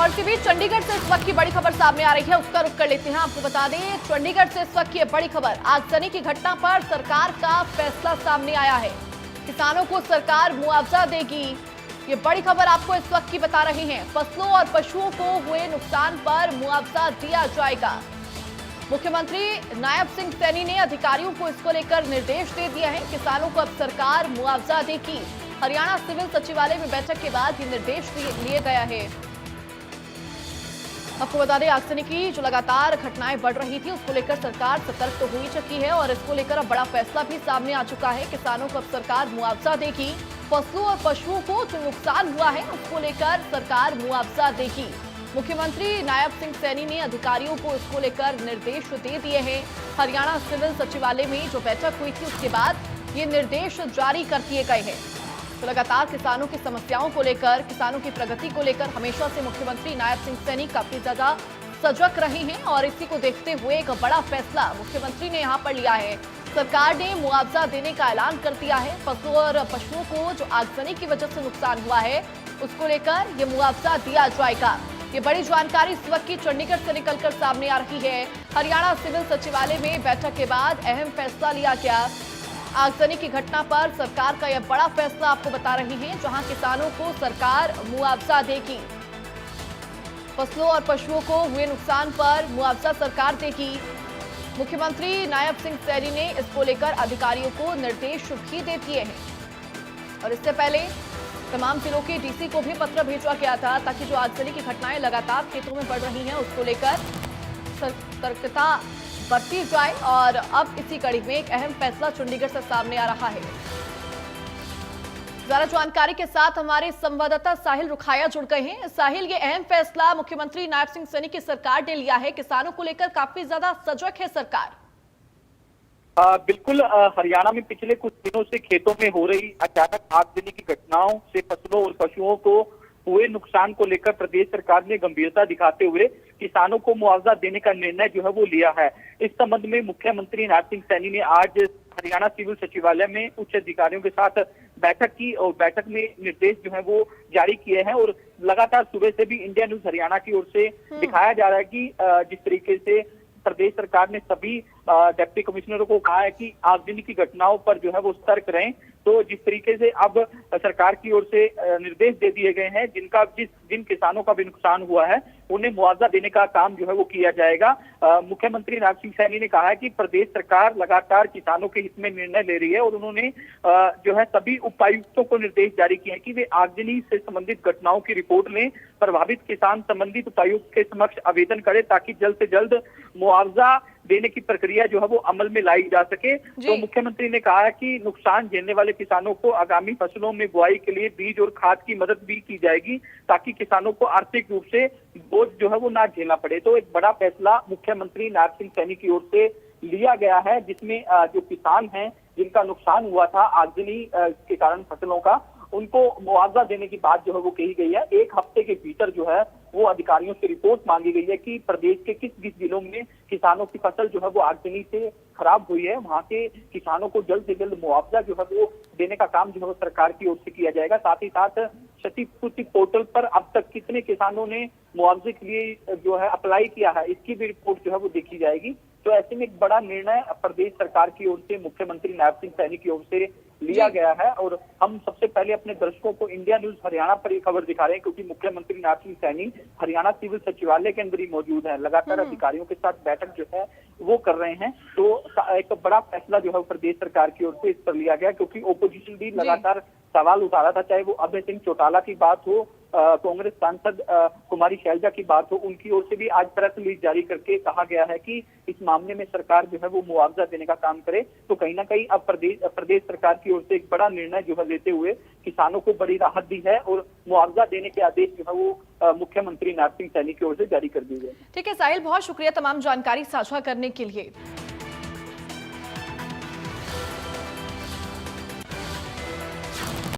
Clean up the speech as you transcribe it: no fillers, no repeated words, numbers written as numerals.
और इसी बीच चंडीगढ़ से इस वक्त की बड़ी खबर सामने आ रही है, उसका रुख कर लेते हैं। आपको बता दें, चंडीगढ़ से इस वक्त की बड़ी खबर, आगजनी की घटना पर सरकार का फैसला सामने आया है। किसानों को सरकार मुआवजा देगी, ये बड़ी खबर आपको इस वक्त की बता रहे हैं। फसलों और पशुओं को हुए नुकसान पर मुआवजा दिया जाएगा। मुख्यमंत्री नायब सिंह सैनी ने अधिकारियों को इसको लेकर निर्देश दे दिया है। किसानों को अब सरकार मुआवजा देगी। हरियाणा सिविल सचिवालय में बैठक के बाद ये निर्देश लिए गया है। आपको बता दें, आगजनी की जो लगातार घटनाएं बढ़ रही थी, उसको लेकर सरकार सतर्क तो हो ही चुकी है और इसको लेकर अब बड़ा फैसला भी सामने आ चुका है। किसानों को अब सरकार मुआवजा देगी। फसलों और पशुओं को जो नुकसान हुआ है, उसको लेकर सरकार मुआवजा देगी। मुख्यमंत्री नायब सिंह सैनी ने अधिकारियों को इसको लेकर निर्देश दे दिए हैं। हरियाणा सिविल सचिवालय में जो बैठक हुई थी, उसके बाद ये निर्देश जारी कर दिए गए हैं। तो लगातार किसानों की समस्याओं को लेकर, किसानों की प्रगति को लेकर हमेशा से मुख्यमंत्री नायब सिंह सैनी काफी ज्यादा सजग रहे हैं और इसी को देखते हुए एक बड़ा फैसला मुख्यमंत्री ने यहां पर लिया है। सरकार ने मुआवजा देने का ऐलान कर दिया है। फसलों और पशुओं को जो आगजनी की वजह से नुकसान हुआ है, उसको लेकर ये मुआवजा दिया जाएगा। ये बड़ी जानकारी इस वक्त की चंडीगढ़ से निकलकर सामने आ रही है। हरियाणा सिविल सचिवालय में बैठक के बाद अहम फैसला लिया गया। आगजनी की घटना पर सरकार का यह बड़ा फैसला आपको बता रही है, जहां किसानों को सरकार मुआवजा देगी। फसलों और पशुओं को हुए नुकसान पर मुआवजा सरकार देगी। मुख्यमंत्री नायब सिंह सैनी ने इसको लेकर अधिकारियों को निर्देश भी दे दिए हैं और इससे पहले तमाम जिलों के डीसी को भी पत्र भेजा गया था, ताकि जो आगजनी की घटनाएं लगातार खेतों में बढ़ रही हैं, उसको लेकर सतर्कता बरती जाए। और अब इसी कड़ी में एक अहम फैसला चंडीगढ़ से सामने आ रहा है। ज्यादा जानकारी के साथ हमारे संवाददाता साहिल रुखाया जुड़ गए हैं। साहिल, ये अहम फैसला मुख्यमंत्री नायब सिंह सैनी की सरकार ने लिया है। किसानों को लेकर काफी ज्यादा सजग है सरकार। बिल्कुल, हरियाणा में पिछले कुछ दिनों से खेतों में हो रही अचानक आगजनी की घटनाओं से फसलों और पशुओं को हुए नुकसान को लेकर प्रदेश सरकार ने गंभीरता दिखाते हुए किसानों को मुआवजा देने का निर्णय जो है वो लिया है। इस संबंध में मुख्यमंत्री नायब सिंह सैनी ने आज हरियाणा सिविल सचिवालय में उच्च अधिकारियों के साथ बैठक की और बैठक में निर्देश जो है वो जारी किए हैं। और लगातार सुबह से भी इंडिया न्यूज हरियाणा की ओर से दिखाया जा रहा है कि जिस तरीके से प्रदेश सरकार ने सभी डिप्टी कमिश्नरों को कहा है कि आगजनी की घटनाओं पर जो है वो सतर्क रहें। तो जिस तरीके से अब सरकार की ओर से निर्देश दे दिए गए हैं, जिन किसानों का भी नुकसान हुआ है, उन्हें मुआवजा देने का काम जो है वो किया जाएगा। मुख्यमंत्री नायब सिंह सैनी ने कहा है कि प्रदेश सरकार लगातार किसानों के हित में निर्णय ले रही है और उन्होंने जो है सभी उपायुक्तों को निर्देश जारी किए हैं कि वे आगजनी से संबंधित घटनाओं की रिपोर्ट लें। प्रभावित किसान संबंधित उपायुक्त के समक्ष आवेदन करें ताकि जल्द से जल्द मुआवजा देने की प्रक्रिया जो है वो अमल में लाई जा सके। तो मुख्यमंत्री ने कहा है कि नुकसान झेलने वाले किसानों को आगामी फसलों में बुआई के लिए बीज और खाद की मदद भी की जाएगी, ताकि किसानों को आर्थिक रूप से बोझ जो है वो ना झेलना पड़े। तो एक बड़ा फैसला मुख्यमंत्री नायब सिंह सैनी की ओर से लिया गया है, जिसमें जो किसान हैं जिनका नुकसान हुआ था आगजनी के कारण फसलों का, उनको मुआवजा देने की बात जो है वो कही गई है। एक हफ्ते के भीतर जो है वो अधिकारियों से रिपोर्ट मांगी गई है कि प्रदेश के किस किस जिलों में किसानों की फसल जो है वो आगजनी से खराब हुई है, वहां के किसानों को जल्द से जल्द मुआवजा जो है वो देने का काम जो है वो सरकार की ओर से किया जाएगा। साथ ही साथ क्षतिपूर्ति पोर्टल पर अब तक कितने किसानों ने मुआवजे के लिए जो है अप्लाई किया है, इसकी भी रिपोर्ट जो है वो देखी जाएगी। तो ऐसे में एक बड़ा निर्णय प्रदेश सरकार की ओर से मुख्यमंत्री नायब सिंह सैनी की ओर से लिया गया है। और हम सबसे पहले अपने दर्शकों को इंडिया न्यूज हरियाणा पर ये खबर दिखा रहे हैं, क्योंकि मुख्यमंत्री नायब सिंह सैनी हरियाणा सिविल सचिवालय के अंदर ही मौजूद है, लगातार अधिकारियों के साथ बैठक जो है वो कर रहे हैं। तो एक बड़ा फैसला जो है प्रदेश सरकार की ओर से इस पर लिया गया, क्योंकि ओपोजिशन भी लगातार सवाल उठा रहा था, चाहे वो अभय सिंह चौटाला की बात हो, कांग्रेस सांसद कुमारी शैलजा की बात हो, उनकी ओर से भी आज प्रेस रिलीज जारी करके कहा गया है कि इस मामले में सरकार जो है वो मुआवजा देने का काम करे। तो कहीं ना कहीं अब प्रदेश सरकार की ओर से एक बड़ा निर्णय जो है लेते हुए किसानों को बड़ी राहत दी है और मुआवजा देने के आदेश जो है वो मुख्यमंत्री नायब सिंह सैनी की ओर से जारी कर दिए गए। ठीक है साहिल, बहुत शुक्रिया तमाम जानकारी साझा करने के लिए।